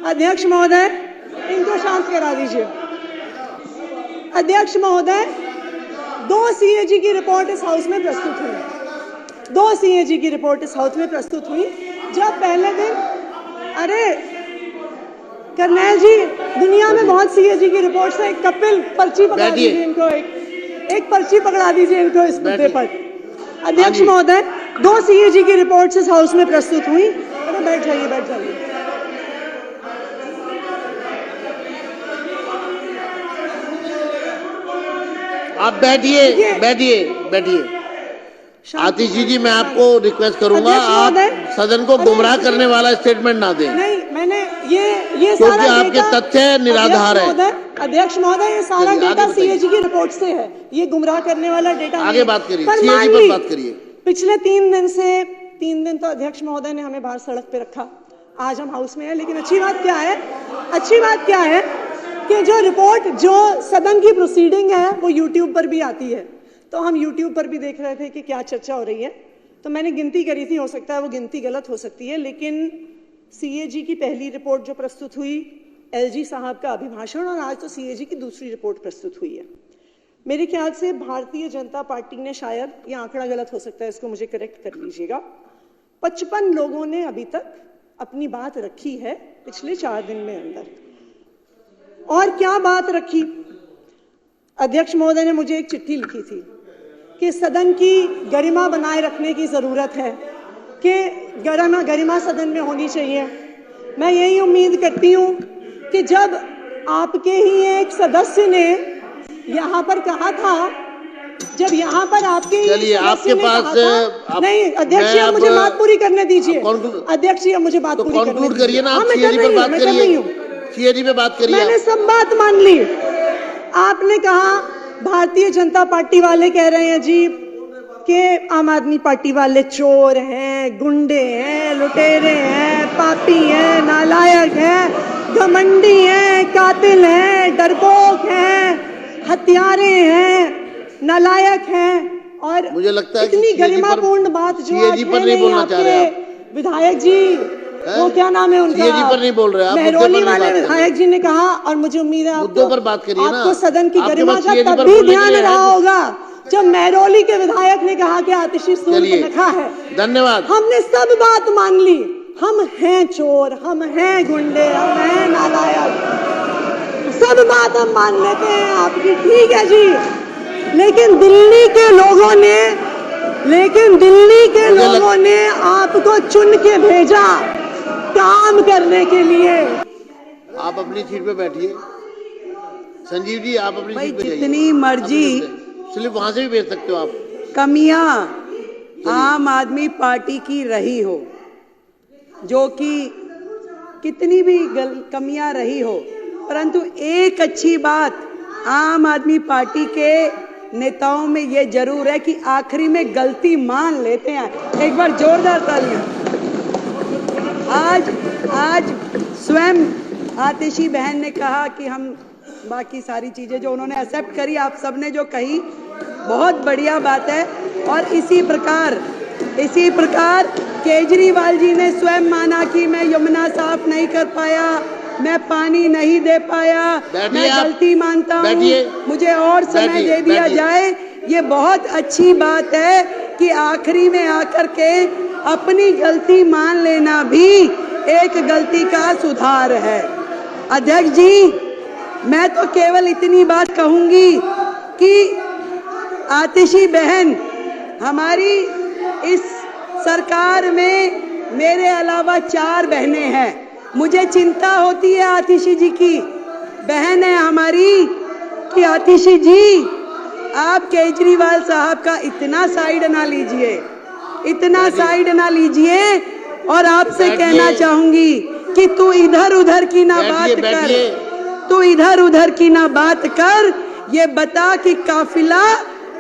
अध्यक्ष महोदय, इनको शांत करा दीजिए। अध्यक्ष महोदय, 2 सीएजी की रिपोर्ट इस हाउस में प्रस्तुत हुई। 2 सीएजी की रिपोर्ट इस हाउस में प्रस्तुत हुई। जब पहले दिन, अरे करनैल जी, दुनिया में बहुत सीएजी की रिपोर्ट से एक कपिल पर्ची पकड़ा दीजिए इनको, एक पर्ची पकड़ा दीजिए इनको इस मुद्दे पर। अध्यक्ष महोदय, 2 सीएजी की रिपोर्ट इस हाउस में प्रस्तुत हुई। अरे बैठ जाइए, बैठ जाइए। आप बैठिए, बैठिए, बैठिए। आतिशी जी, मैं आपको रिक्वेस्ट करूंगा, आप सदन को गुमराह करने वाला स्टेटमेंट ना दें। नहीं, मैंने ये क्योंकि आपके तथ्य निराधार है। अध्यक्ष महोदय, ये सारा डेटा सीएजी की रिपोर्ट से है। ये गुमराह करने वाला डेटा आगे बात करिए, सीएजी पर बात करिए। पिछले 3 दिन तो अध्यक्ष महोदय ने हमें बाहर सड़क पे रखा। आज हम हाउस में हैं, लेकिन अच्छी बात क्या है कि जो रिपोर्ट, जो सदन की प्रोसीडिंग है, वो यूट्यूब पर भी आती है। तो हम यूट्यूब पर भी देख रहे थे कि क्या चर्चा हो रही है। तो मैंने गिनती करी थी, हो सकता है वो गिनती गलत हो सकती है, लेकिन सीएजी की पहली रिपोर्ट जो प्रस्तुत हुई, एलजी साहब का अभिभाषण, और आज तो सीएजी की दूसरी रिपोर्ट प्रस्तुत हुई है। मेरे ख्याल से भारतीय जनता पार्टी ने, शायद ये आंकड़ा गलत हो सकता है, इसको मुझे करेक्ट कर लीजिएगा, 55 लोगों ने अभी तक अपनी बात रखी है पिछले 4 दिन में अंदर। और क्या बात रखी? अध्यक्ष महोदय ने मुझे एक चिट्ठी लिखी थी कि सदन की गरिमा बनाए रखने की जरूरत है, कि गरिमा सदन में होनी चाहिए। मैं यही उम्मीद करती हूं कि जब आपके ही एक सदस्य ने यहाँ पर कहा था, जब यहाँ पर आपके आपके पास नहीं, अध्यक्ष जी, मुझे बात पूरी करने दीजिए। अध्यक्ष जी, मुझे बात पूरी कंक्लूड करिए ना, आप सीएजी पर बात करिए, सीएजी पे बात करिए। मैंने सब बात मान ली। आपने कहा भारतीय जनता पार्टी वाले कह रहे हैं जी कि आम आदमी पार्टी वाले चोर हैं, गुंडे हैं, लुटेरे हैं, पापी हैं, नालायक हैं, घमंडी हैं, कातिल हैं, डरपोक हैं, हत्यारे हैं, नालायक हैं। और मुझे लगता है इतनी गरिमापूर्ण बात जो आज पर नहीं बोलना चाह रहे आपके विधायक जी, वो क्या नाम है उनका, सीएजी पर नहीं बोल रहे आप, महरौली वाले विधायक जी ने कहा, और मुझे उम्मीद है मुद्दों पर बात करिए ना। आपको सदन की गरिमा का तब भी ध्यान रहा होगा जब महरौली के विधायक ने कहा कि आतिशी सूद पे नखा है। धन्यवाद। हमने सब बात मान ली। हम हैं चोर, हम हैं गुंडे, हम हैं नालायक, सब बात हम मान लेते हैं आपकी, ठीक है जी। लेकिन दिल्ली के लोगों ने आपको चुन के भेजा काम करने के लिए। आप अपनी सीट पे बैठिए। संजीव जी, आप अपनी सीट पे जाइए। जितनी मर्जी स्लिप वहां से भी भेज सकते हो आप। कमियां आम आदमी पार्टी की रही हो, जो कि कितनी भी कमियां रही हो, परंतु एक अच्छी बात आम आदमी पार्टी के नेताओं में ये जरूर है कि आखिरी में गलती मान लेते हैं। एक बार जोरदार तालियां। आज स्वयं आतिशी बहन ने कहा कि हम बाकी सारी चीजें जो उन्होंने एक्सेप्ट करी, आप सबने जो कही, बहुत बढ़िया बात है। और इसी प्रकार केजरीवाल जी ने स्वयं माना कि मैं यमुना साफ नहीं कर पाया, मैं पानी नहीं दे पाया, मैं गलती मानता हूँ, मुझे और समय दे दिया जाए। ये बहुत अच्छी बात है कि आखिरी में आकर के अपनी गलती मान लेना भी एक गलती का सुधार है। अध्यक्ष जी, मैं तो केवल इतनी बात कहूंगी कि आतिशी बहन, हमारी इस सरकार में मेरे अलावा 4 बहनें हैं। मुझे चिंता होती है आतिशी जी की, बहन है हमारी, कि आतिशी जी आप केजरीवाल साहब का इतना साइड ना लीजिए, इतना साइड ना लीजिए। और आपसे कहना चाहूंगी कि तू इधर उधर की ना बात कर, तू इधर उधर की ना बात कर, ये बता कि काफिला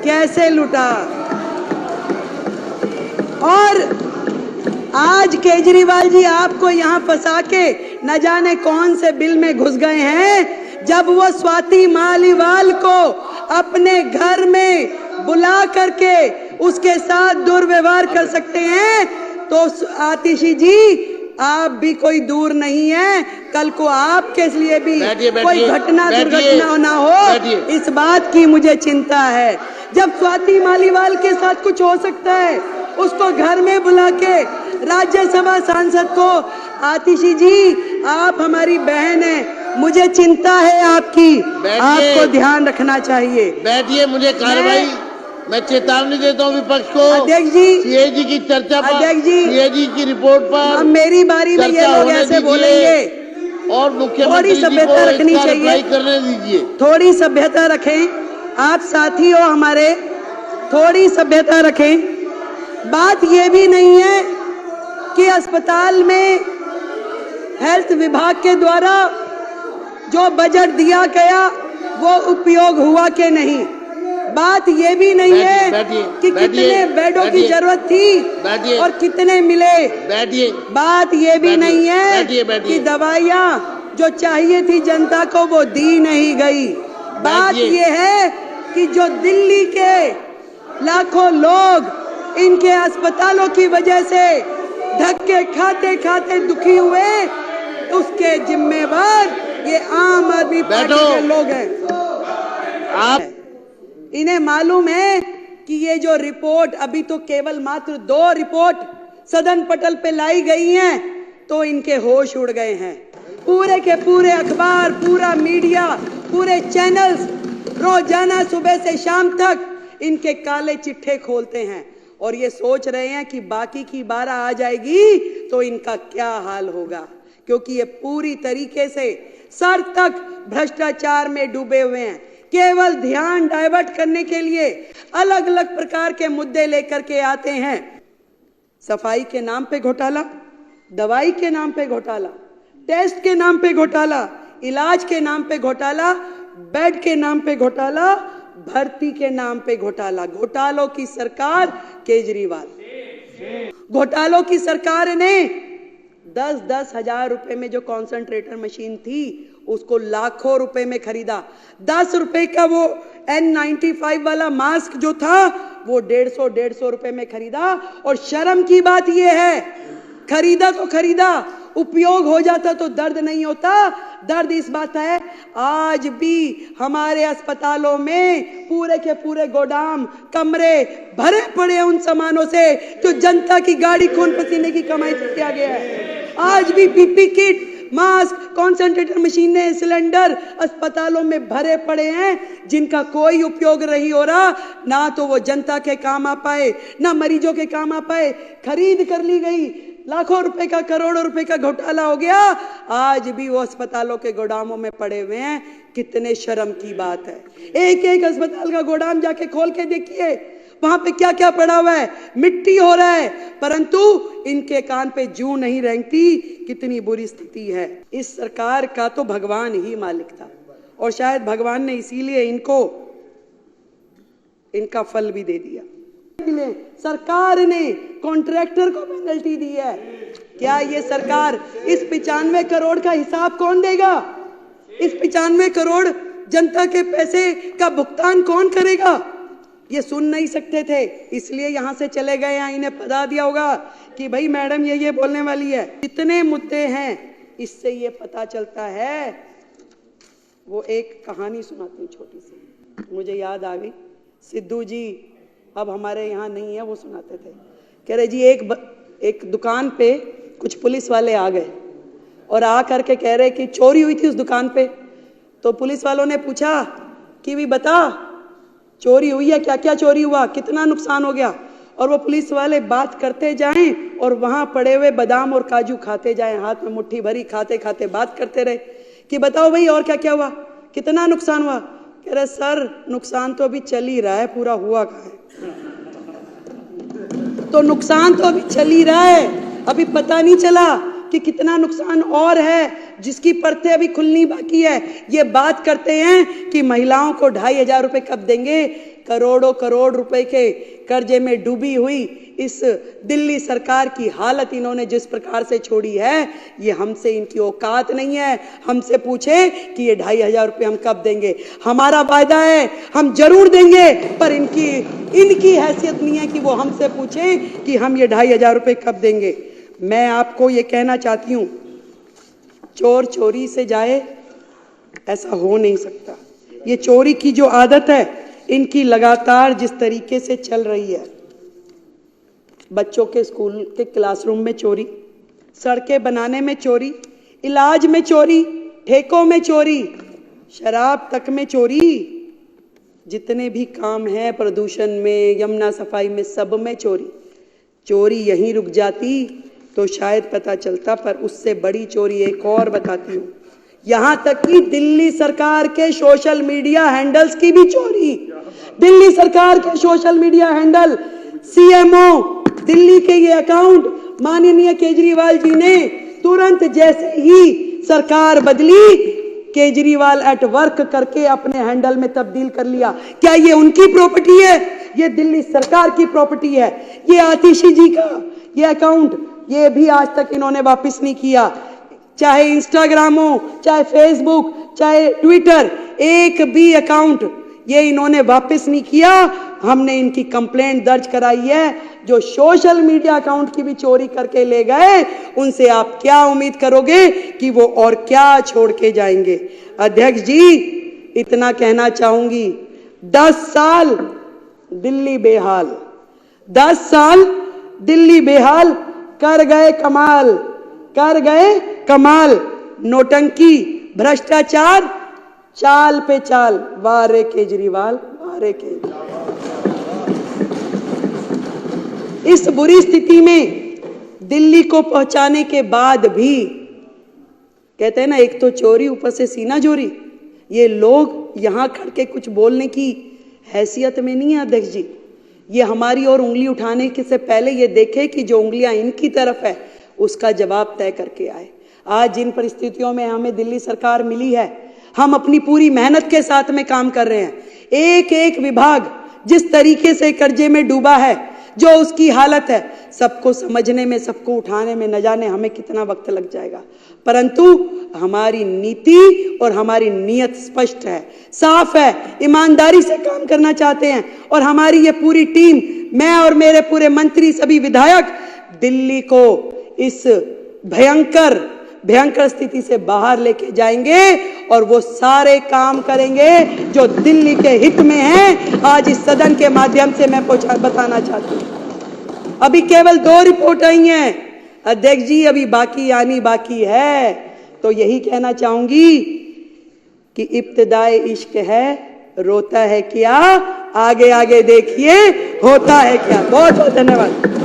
कैसे लुटा। और आज केजरीवाल जी आपको यहाँ फंसा के न जाने कौन से बिल में घुस गए हैं। जब वो स्वाति मालीवाल को अपने घर में बुला करके उसके साथ दुर्व्यवहार कर सकते हैं, तो आतिशी जी आप भी कोई दूर नहीं है। कल को आपके लिए भी बैठिए, कोई बैठिए, घटना बैठिए, दुर्घटना ना हो, बैठिए। इस बात की मुझे चिंता है। जब स्वाति मालीवाल के साथ कुछ हो सकता है, उसको घर में बुला के राज्यसभा सांसद को, आतिशी जी आप हमारी बहन है, मुझे चिंता है आपकी, आपको ध्यान रखना चाहिए। बैठिए, मुझे कार्रवाई, मैं चेतावनी देता हूँ विपक्ष को। अध्यक्ष जी, सीएजी की चर्चा पर, अध्यक्ष जी, सीएजी की रिपोर्ट पर अब मेरी बारी में ये लोग ऐसे बोलेंगे, और मुख्यमंत्री जी को सभ्यता रखनी इसका चाहिए, रिप्लाई करने दीजिए। थोड़ी सभ्यता रखें, आप साथी हो हमारे, थोड़ी सभ्यता रखें। बात ये भी नहीं है कि अस्पताल में हेल्थ विभाग के द्वारा जो बजट दिया गया वो उपयोग हुआ कि नहीं। बात ये भी नहीं है कि कितने बेडों की जरूरत थी और कितने मिले। बात ये भी नहीं है कि दवाइयाँ जो चाहिए थी जनता को वो दी नहीं गई। बात ये है कि जो दिल्ली के लाखों लोग इनके अस्पतालों की वजह से धक्के खाते खाते दुखी हुए, उसके जिम्मेवार ये आम आदमी पार्टी के लोग हैं। इन्हें मालूम है कि ये जो रिपोर्ट अभी तो केवल मात्र 2 रिपोर्ट सदन पटल पे लाई गई हैं, तो इनके होश उड़ गए हैं। पूरे के पूरे अखबार, पूरा मीडिया, पूरे चैनल्स रोजाना सुबह से शाम तक इनके काले चिट्ठे खोलते हैं और ये सोच रहे हैं कि बाकी की 12 आ जाएगी तो इनका क्या हाल होगा, क्योंकि ये पूरी तरीके से सर तक भ्रष्टाचार में डूबे हुए हैं। केवल ध्यान डाइवर्ट करने के लिए अलग अलग प्रकार के मुद्दे लेकर के आते हैं। सफाई के नाम पे घोटाला, दवाई के नाम पे घोटाला, टेस्ट के नाम पे घोटाला, इलाज के नाम पे घोटाला, बेड के नाम पे घोटाला, भर्ती के नाम पे घोटाला। घोटालों की सरकार केजरीवाल, घोटालों की सरकार ने 10-10 हजार रुपए में जो कॉन्सेंट्रेटर मशीन थी उसको लाखों रुपए में खरीदा। 10 रुपए का वो N95 वाला मास्क जो था वो 150 रुपए में खरीदा। और शर्म की बात ये है, खरीदा तो खरीदा, उपयोग हो जाता तो दर्द नहीं होता। दर्द इस बात है आज भी हमारे अस्पतालों में पूरे के पूरे गोदाम कमरे भरे पड़े हैं उन सामानों से जो जनता की गाड़ी खून पसीने की कमाई से किया गया है। आज भी पीपी किट, मास्क, कॉन्सेंट्रेटर मशीनें, सिलेंडर अस्पतालों में भरे पड़े हैं जिनका कोई उपयोग नहीं हो रहा। ना तो वो जनता के काम आ पाए, ना मरीजों के काम आ पाए। खरीद कर ली गई, लाखों रुपए का, करोड़ों रुपए का घोटाला हो गया, आज भी वो अस्पतालों के गोदामों में पड़े हुए हैं। कितने शर्म की बात है। एक एक अस्पताल का गोदाम जाके खोल के देखिए, वहां पे क्या क्या पड़ा हुआ है, मिट्टी हो रहा है, परंतु इनके कान पे जूं नहीं रेंगती। कितनी बुरी स्थिति है। इस सरकार का तो भगवान ही मालिक था और शायद भगवान ने इसीलिए इनको इनका फल भी दे दिया। सरकार ने कॉन्ट्रैक्टर को पेनल्टी दी है। क्या ये सरकार इस 95 करोड़ का हिसाब कौन देगा? इस 95 करोड़ जनता के पैसे का भुगतान कौन करेगा? ये सुन नहीं सकते थे, इसलिए यहां से चले गए हैं। इन्हें पता दिया होगा कि भाई मैडम ये बोलने वाली है। कितने मुद्दे हैं, इससे ये पता चलता है। वो एक कहानी सुनाती हूँ छोटी सी, मुझे याद आ गई। सिद्धू जी अब हमारे यहाँ नहीं है, वो सुनाते थे। कह रहे जी एक दुकान पे कुछ पुलिस वाले आ गए और आ करके कह रहे कि चोरी हुई थी उस दुकान पे। तो पुलिस वालों ने पूछा कि भी बता चोरी हुई है, क्या क्या चोरी हुआ, कितना नुकसान हो गया। और वो पुलिस वाले बात करते जाएं और वहां पड़े हुए बादाम और काजू खाते जाएं, हाथ में मुट्ठी भरी खाते खाते बात करते रहे कि बताओ भाई और क्या क्या हुआ, कितना नुकसान हुआ। कह रहे सर नुकसान तो अभी चल ही रहा है, पूरा हुआ कहाँ है। तो नुकसान तो अभी चल ही रहा है, अभी पता नहीं चला कि कितना नुकसान और है जिसकी परतें अभी खुलनी बाकी है। ये बात करते हैं कि महिलाओं को 2500 रुपए कब देंगे। करोड़ों करोड़ रुपए के कर्जे में डूबी हुई इस दिल्ली सरकार की हालत इन्होंने जिस प्रकार से छोड़ी है, ये हमसे इनकी औकात नहीं है। हमसे पूछे कि ये 2500 रुपए हम कब देंगे, हमारा वायदा है हम जरूर देंगे, पर इनकी हैसियत नहीं है कि वो हमसे पूछे कि हम ये 2500 रुपए कब देंगे। मैं आपको ये कहना चाहती हूं चोर चोरी से जाए, ऐसा हो नहीं सकता। ये चोरी की जो आदत है इनकी लगातार जिस तरीके से चल रही है, बच्चों के स्कूल के क्लासरूम में चोरी, सड़कें बनाने में चोरी, इलाज में चोरी, ठेकों में चोरी, शराब तक में चोरी, जितने भी काम हैं प्रदूषण में, यमुना सफाई में, सब में चोरी। चोरी यहीं रुक जाती तो शायद पता चलता, पर उससे बड़ी चोरी एक और बताती हूँ। यहां तक कि दिल्ली सरकार के सोशल मीडिया हैंडल्स की भी चोरी। दिल्ली सरकार के social media handle, CMO Delhi के ये अकाउंट माननीय केजरीवाल जी ने तुरंत जैसे ही सरकार बदली, केजरीवाल एट वर्क करके अपने हैंडल में तब्दील कर लिया। क्या ये उनकी प्रॉपर्टी है? ये दिल्ली सरकार की प्रॉपर्टी है। ये आतिशी जी का ये अकाउंट, ये भी आज तक इन्होंने वापस नहीं किया। चाहे इंस्टाग्राम हो, चाहे फेसबुक, चाहे ट्विटर, एक भी अकाउंट ये इन्होंने वापस नहीं किया। हमने इनकी कंप्लेंट दर्ज कराई है। जो सोशल मीडिया अकाउंट की भी चोरी करके ले गए, उनसे आप क्या उम्मीद करोगे कि वो और क्या छोड़ के जाएंगे? अध्यक्ष जी, इतना कहना चाहूंगी, 10 साल दिल्ली बेहाल, 10 साल दिल्ली बेहाल, कर गए कमाल, कर गए कमाल। नोटंकी, भ्रष्टाचार, चाल पे चाल। वाह रे केजरीवाल, वाह रे केजरीवाल। इस बुरी स्थिति में दिल्ली को पहुंचाने के बाद भी, कहते हैं ना, एक तो चोरी, ऊपर से सीना चोरी। ये लोग यहां खड़ के कुछ बोलने की हैसियत में नहीं है अध्यक्ष जी। ये हमारी और उंगली उठाने के से पहले ये देखे कि जो उंगलियां इनकी तरफ है उसका जवाब तय करके आए। आज जिन परिस्थितियों में हमें दिल्ली सरकार मिली है, हम अपनी पूरी मेहनत के साथ में काम कर रहे हैं। एक एक विभाग जिस तरीके से कर्जे में डूबा है, जो उसकी हालत है, सबको समझने में, सबको उठाने में न जाने हमें कितना वक्त लग जाएगा। परंतु हमारी नीति और हमारी नीयत स्पष्ट है, साफ है, ईमानदारी से काम करना चाहते हैं। और हमारी ये पूरी टीम, मैं और मेरे पूरे मंत्री, सभी विधायक, दिल्ली को इस भयंकर स्थिति से बाहर लेके जाएंगे और वो सारे काम करेंगे जो दिल्ली के हित में है। आज इस सदन के माध्यम से मैं बताना चाहती हूँ। अभी केवल 2 रिपोर्ट आई हैं अध्यक्ष जी, अभी बाकी आनी बाकी है। तो यही कहना चाहूंगी कि इब्तिदाए इश्क है, रोता है क्या, आगे आगे देखिए होता है क्या। बहुत बहुत धन्यवाद।